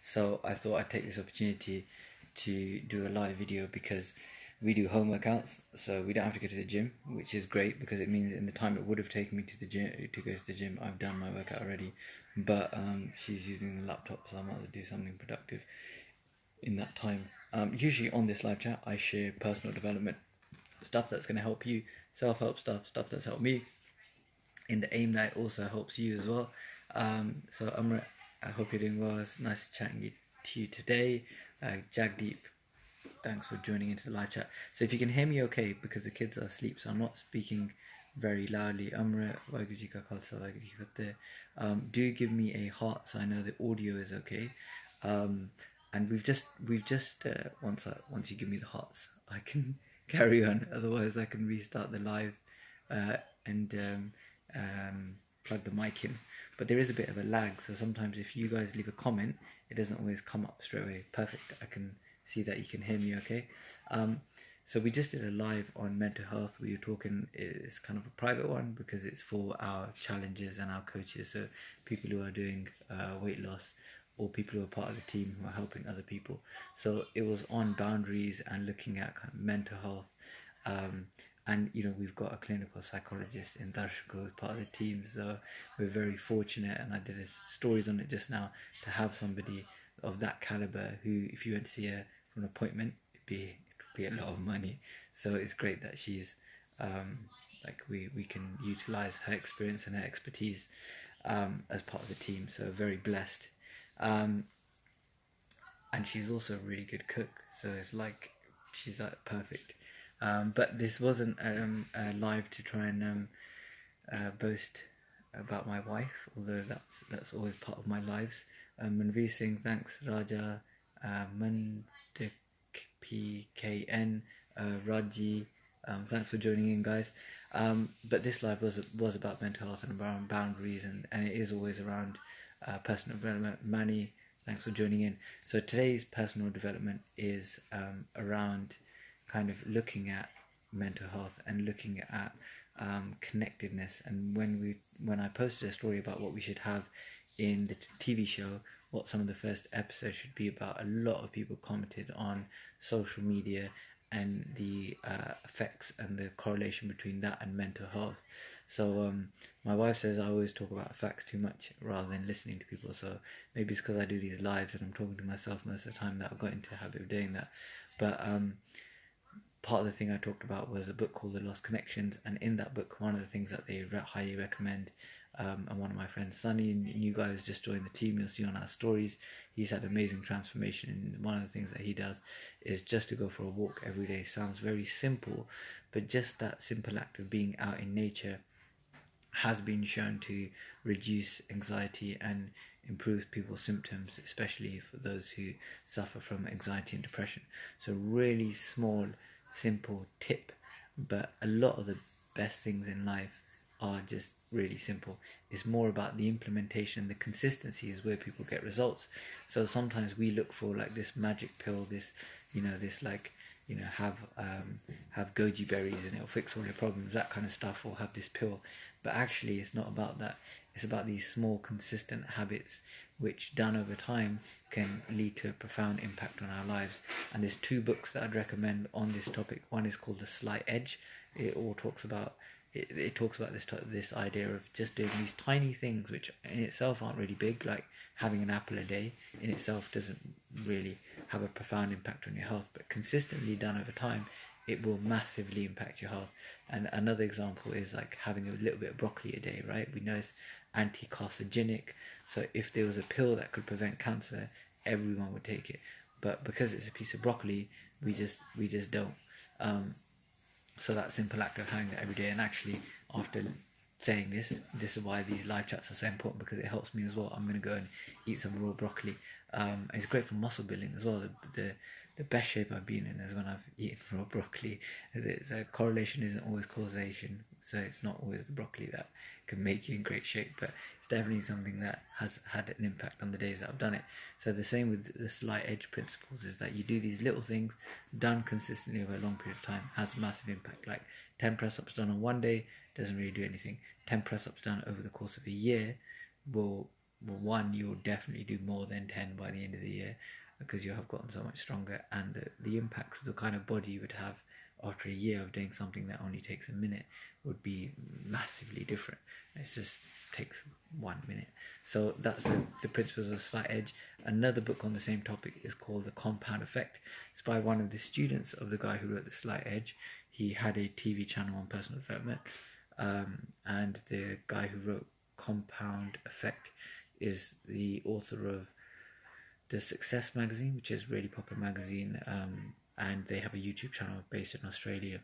So I thought I'd take this opportunity to do a live video because we do home workouts, so we don't have to go to the gym, which is great because it means in the time it would have taken me to the gym to go to the gym, I've done my workout already. But she's using the laptop, so I might as well do something productive in that time. Usually on this live chat, I share personal development stuff that's going to help you, self-help stuff that's helped me, in the aim that it also helps you as well. So Amrit, I hope you're doing well. It's nice chatting to you today. Jagdeep, thanks for joining into the live chat. So if you can hear me okay, because the kids are asleep, so I'm not speaking very loudly. Amrit, Vaiguji Ka Khalsa, Vaiguji Ki Fateh. Do give me a heart so I know the audio is okay. And we've just once you give me the hearts, I can carry on. Otherwise, I can restart the live uh, and plug the mic in. But there is a bit of a lag, so sometimes if you guys leave a comment, it doesn't always come up straight away. Perfect. I can see that you can hear me okay. So we just did a live on mental health. We were talking, it's kind of a private one because it's for our challenges and our coaches. So people who are doing weight loss or people who are part of the team who are helping other people. So it was on boundaries and looking at kind of mental health. Um, and we've got a clinical psychologist in Darshko as part of the team, so we're very fortunate. And I did stories on it just now to have somebody of that caliber who, if you went to see her for an appointment, it'd be a lot of money. So it's great that she's like we can utilize her experience and her expertise as part of the team. So very blessed. Um, and she's also a really good cook. So it's like she's like perfect. But this wasn't live to try and boast about my wife, although that's always part of my lives. Manveer Singh, thanks. Raja, Mandip PKN, Raji, thanks for joining in, guys. But this live was about mental health and around boundaries, and it is always around personal development. Manny, thanks for joining in. So today's personal development is around kind of looking at mental health and looking at connectedness. And when I posted a story about what we should have in the TV show, what some of the first episodes should be about, a lot of people commented on social media and the effects and the correlation between that and mental health. So my wife says I always talk about facts too much rather than listening to people. So maybe it's because I do these lives and I'm talking to myself most of the time that I've got into a habit of doing that. But part of the thing I talked about was a book called The Lost Connections, and in that book, one of the things that they highly recommend, and one of my friends, Sunny, and you guys just joined the team, you'll see on our stories, he's had amazing transformation. And one of the things that he does is just to go for a walk every day. Sounds very simple, but just that simple act of being out in nature has been shown to reduce anxiety and improve people's symptoms, especially for those who suffer from anxiety and depression. So, really small, simple tip, but a lot of the best things in life are just really simple. It's more about the implementation, the consistency is where people get results. So sometimes we look for like this magic pill, this like have goji berries and it'll fix all your problems, that kind of stuff, or have this pill. But actually, it's not about that. It's about these small, consistent habits which, done over time, can lead to a profound impact on our lives. And there's two books that I'd recommend on this topic. One is called The Slight Edge. It talks about this idea of just doing these tiny things which in itself aren't really big, like having an apple a day in itself doesn't really have a profound impact on your health, but consistently done over time, it will massively impact your health. And another example is like having a little bit of broccoli a day, right? We know it's anti-carcinogenic, so if there was a pill that could prevent cancer, everyone would take it. But because it's a piece of broccoli, we just don't. So that simple act of having that every day, and actually after saying this is why these live chats are so important, because it helps me as well. I'm going to go and eat some raw broccoli. It's great for muscle building as well. The best shape I've been in is when I've eaten raw broccoli. So correlation isn't always causation, so it's not always the broccoli that can make you in great shape, but it's definitely something that has had an impact on the days that I've done it. So the same with the slight edge principles is that you do these little things done consistently over a long period of time has a massive impact. Like 10 press-ups done on one day doesn't really do anything. 10 press-ups done over the course of a year will one, you'll definitely do more than 10 by the end of the year, because you have gotten so much stronger, and the impacts, the kind of body you would have after a year of doing something that only takes a minute would be massively different. It just takes 1 minute. So that's the principles of slight edge. Another book on the same topic is called The Compound Effect. It's by one of the students of the guy who wrote The Slight Edge. He had a TV channel on personal development, and the guy who wrote Compound Effect is the author of The Success Magazine, which is a really popular magazine, and they have a YouTube channel based in Australia,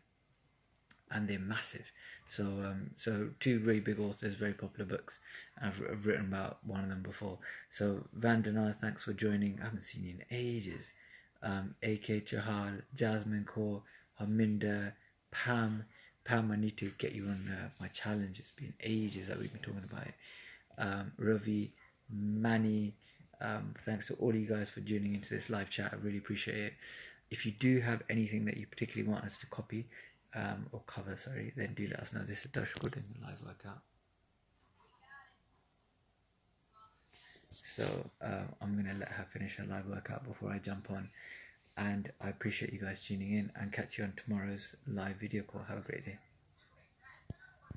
and they're massive. So, so two very big authors, very popular books. I've written about one of them before. So, Vandana, thanks for joining. I haven't seen you in ages. AK Chahal, Jasmine Kaur, Harminder, Pam. Pam, I need to get you on my challenge. It's been ages that we've been talking about it. Ravi, Manny, thanks to all you guys for tuning into this live chat. I really appreciate it. If you do have anything that you particularly want us to copy or cover, sorry, then do let us know. This is Darshko doing the live workout. So I'm going to let her finish her live workout before I jump on. And I appreciate you guys tuning in, and catch you on tomorrow's live video call. Have a great day.